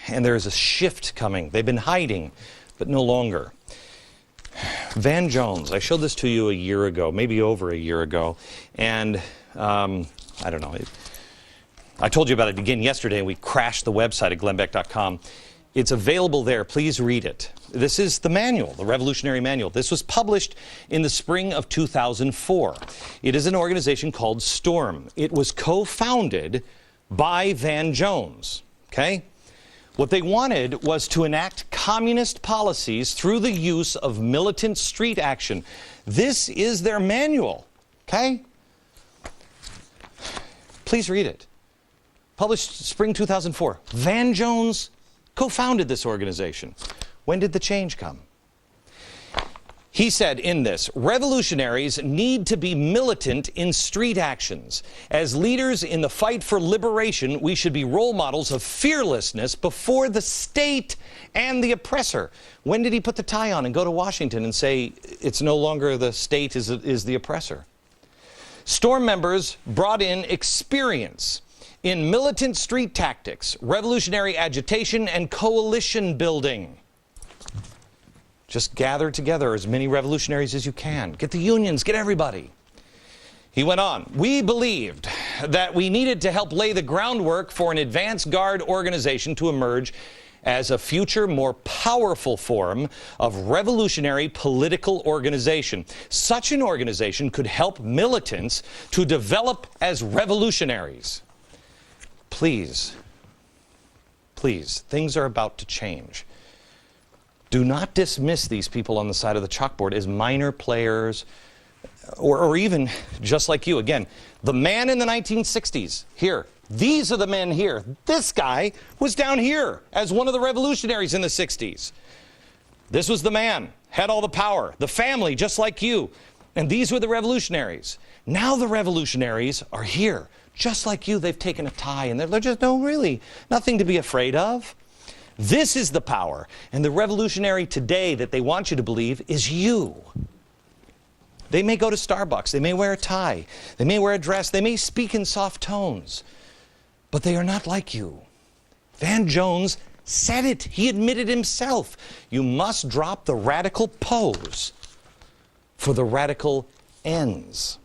and there is a shift coming. They've been hiding, but no longer. Van Jones, I showed this to you a year ago, maybe over a year ago, and I don't know. I told you about it again yesterday, and we crashed the website at glennbeck.com. It's available there. Please read it. This is the manual, the Revolutionary Manual. This was published in the spring of 2004. It is an organization called STORM. It was co-founded by Van Jones, okay? What they wanted was to enact communist policies through the use of militant street action. This is their manual, okay? Please read it. Published spring 2004. Van Jones co-founded this organization. When did the change come? He said in this, revolutionaries need to be militant in street actions. As leaders in the fight for liberation, we should be role models of fearlessness before the state and the oppressor. When did he put the tie on and go to Washington and say it's no longer the state is the oppressor? STORM members brought in experience in militant street tactics, revolutionary agitation, and coalition building. Just gather together as many revolutionaries as you can. Get the unions, get everybody. He went on, we believed that we needed to help lay the groundwork for an advance guard organization to emerge as a future, more powerful form of revolutionary political organization. Such an organization could help militants to develop as revolutionaries. Please, please, things are about to change. Do not dismiss these people on the side of the chalkboard as minor players or even just like you. Again, the man in the 1960s, here, these are the men here. This guy was down here as one of the revolutionaries in the 60s. This was the man, had all the power, the family, just like you. And these were the revolutionaries. Now the revolutionaries are here, just like you. They've taken a tie, and they're just, no, really, nothing to be afraid of. This is the power, and the revolutionary today that they want you to believe is you. They may go to Starbucks, they may wear a tie, they may wear a dress, they may speak in soft tones, but they are not like you. Van Jones said it. He admitted himself. You must drop the radical pose for the radical ends.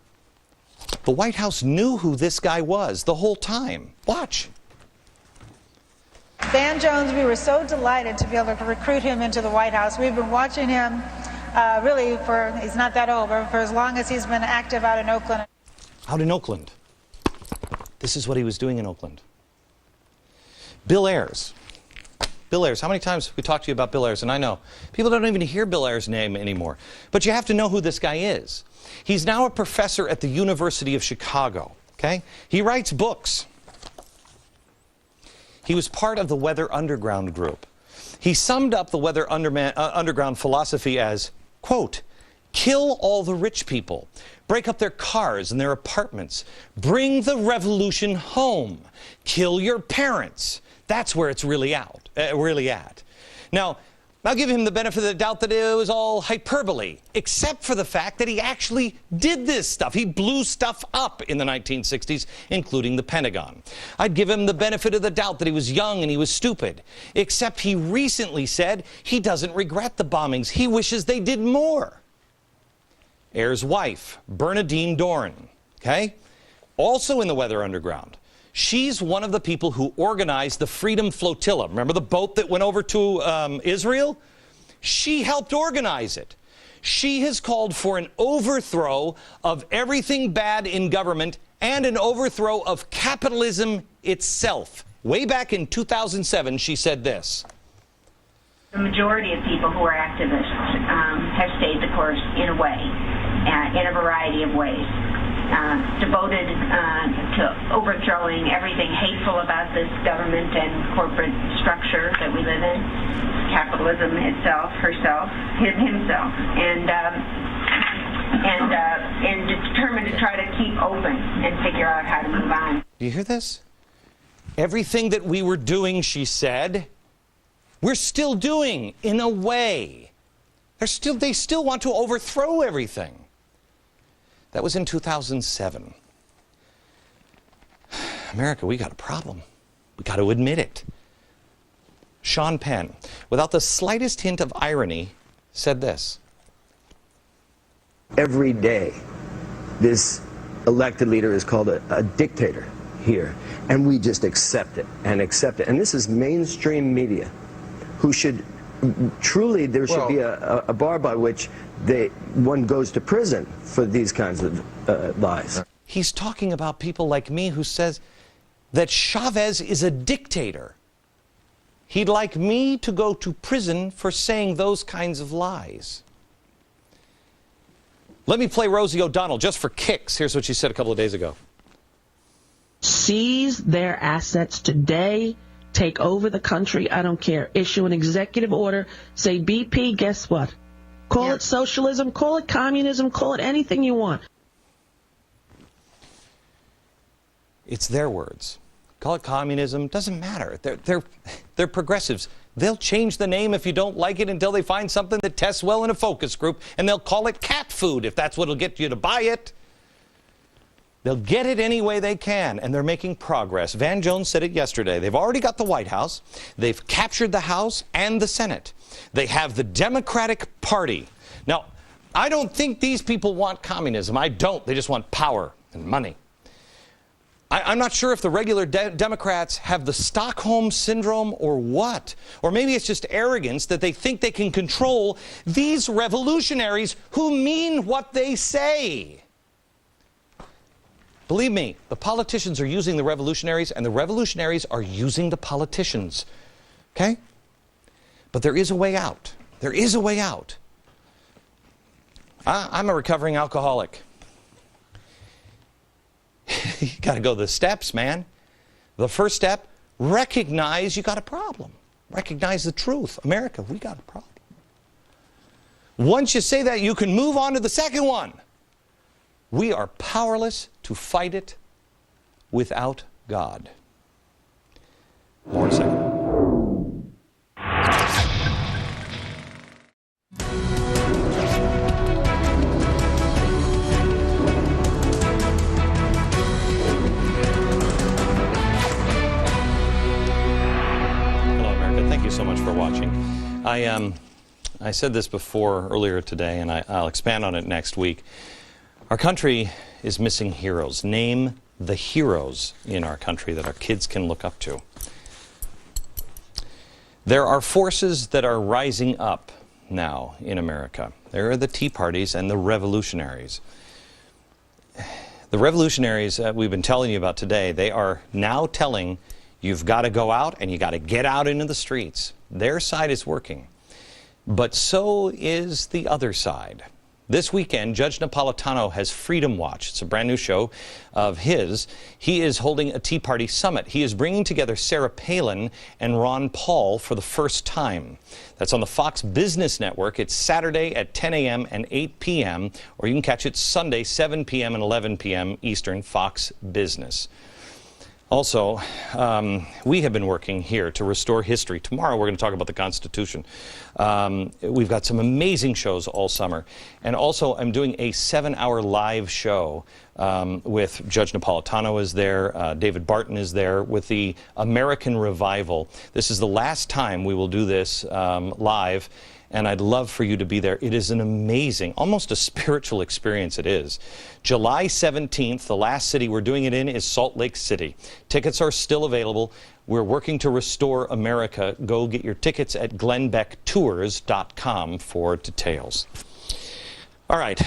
The White House knew who this guy was the whole time. Watch. Van Jones, we were so delighted to be able to recruit him into the White House. We've been watching him really for, he's not that old, but for as long as he's been active out in Oakland. Out in Oakland. This is what he was doing in Oakland. Bill Ayers. Bill Ayers. How many times have we talked to you about Bill Ayers? And I know people don't even hear Bill Ayers' name anymore. But you have to know who this guy is. He's now a professor at the University of Chicago. Okay? He writes books. He was part of the Weather Underground group. He summed up the Weather Underground philosophy as, quote, kill all the rich people, break up their cars and their apartments, bring the revolution home, kill your parents. That's where it's really at. Now, I'll give him the benefit of the doubt that it was all hyperbole, except for the fact that he actually did this stuff. He blew stuff up in the 1960s, including the Pentagon. I'd give him the benefit of the doubt that he was young and he was stupid, except he recently said he doesn't regret the bombings. He wishes they did more. Ayers' wife, Bernadine Dohrn, okay, also in the Weather Underground. She's one of the people who organized the Freedom Flotilla. Remember the boat that went over to Israel? She helped organize it. She has called for an overthrow of everything bad in government and an overthrow of capitalism itself. Way back in 2007, she said this. The majority of people who are activists have stayed the course in a way, in a variety of ways. Devoted to overthrowing everything hateful about this government and corporate structure that we live in, capitalism itself, herself, himself, and determined to try to keep open and figure out how to move on. Do you hear this? Everything that we were doing, she said, we're still doing in a way. They still want to overthrow everything. That was in 2007. America, we got a problem. We got to admit it. Sean Penn, without the slightest hint of irony, said this. Every day, this elected leader is called a dictator here, and we just accept it and accept it. And this is mainstream media, who should truly, there should be a bar by which one goes to prison for these kinds of lies. He's talking about people like me who says that Chavez is a dictator. He'd like me to go to prison for saying those kinds of lies. Let me play Rosie O'Donnell just for kicks. Here's what she said a couple of days ago. Seize their assets today. Take over the country. I don't care. Issue an executive order. Say, BP, guess what? Call it socialism. Call it communism. Call it anything you want. It's their words. Call it communism. Doesn't matter. They're progressives. They'll change the name if you don't like it until they find something that tests well in a focus group, and they'll call it cat food if that's what'll get you to buy it. They'll get it any way they can, and they're making progress. Van Jones said it yesterday. They've already got the White House. They've captured the House and the Senate. They have the Democratic Party. Now, I don't think these people want communism. I don't. They just want power and money. I'm not sure if the regular Democrats have the Stockholm Syndrome or what. Or maybe it's just arrogance that they think they can control these revolutionaries who mean what they say. Believe me, the politicians are using the revolutionaries, and the revolutionaries are using the politicians. Okay? But there is a way out. There is a way out. I'm a recovering alcoholic. You got to go the steps, man. The first step, recognize you got a problem. Recognize the truth. America, we got a problem. Once you say that, you can move on to the second one. We are powerless to fight it without God. More in a second. So much for watching. I said this before earlier today, and I'll expand on it next week. Our country is missing heroes. Name the heroes in our country that our kids can look up to. There are forces that are rising up now in America. There are the Tea Parties and the revolutionaries. The revolutionaries that we've been telling you about today, they are now telling you've got to go out and you got to get out into the streets. Their side is working. But so is the other side. This weekend, Judge Napolitano has Freedom Watch. It's a brand new show of his. He is holding a Tea Party summit. He is bringing together Sarah Palin and Ron Paul for the first time. That's on the Fox Business Network. It's Saturday at 10 a.m. and 8 p.m., or you can catch it Sunday, 7 p.m. and 11 p.m. Eastern, Fox Business. Also, we have been working here to restore history. Tomorrow we're going to talk about the Constitution. We've got some amazing shows all summer. And also I'm doing a 7-hour live show with Judge Napolitano is there, David Barton is there, with the American Revival. This is the last time we will do this live. And I'd love for you to be there. It is an amazing, almost a spiritual experience it is. July 17th, the last city we're doing it in is Salt Lake City. Tickets are still available. We're working to restore America. Go get your tickets at glennbecktours.com for details. All right.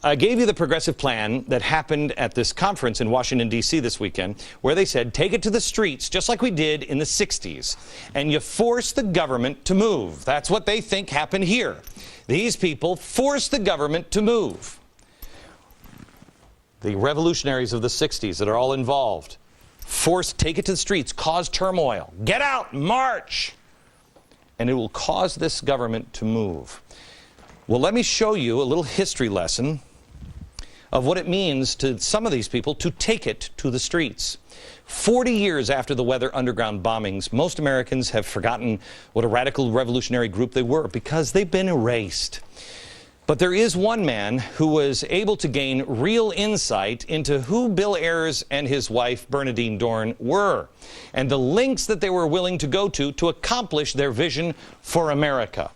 I gave you the progressive plan that happened at this conference in Washington, D.C. this weekend, where they said, take it to the streets, just like we did in the 60s, and you force the government to move. That's what they think happened here. These people forced the government to move. The revolutionaries of the 60s that are all involved, take it to the streets, cause turmoil, get out, march, and it will cause this government to move. Well, let me show you a little history lesson of what it means to some of these people to take it to the streets. 40 years after the Weather Underground bombings, most Americans have forgotten what a radical revolutionary group they were because they've been erased. But there is one man who was able to gain real insight into who Bill Ayers and his wife, Bernadine Dorn, were, and the lengths that they were willing to go to accomplish their vision for America.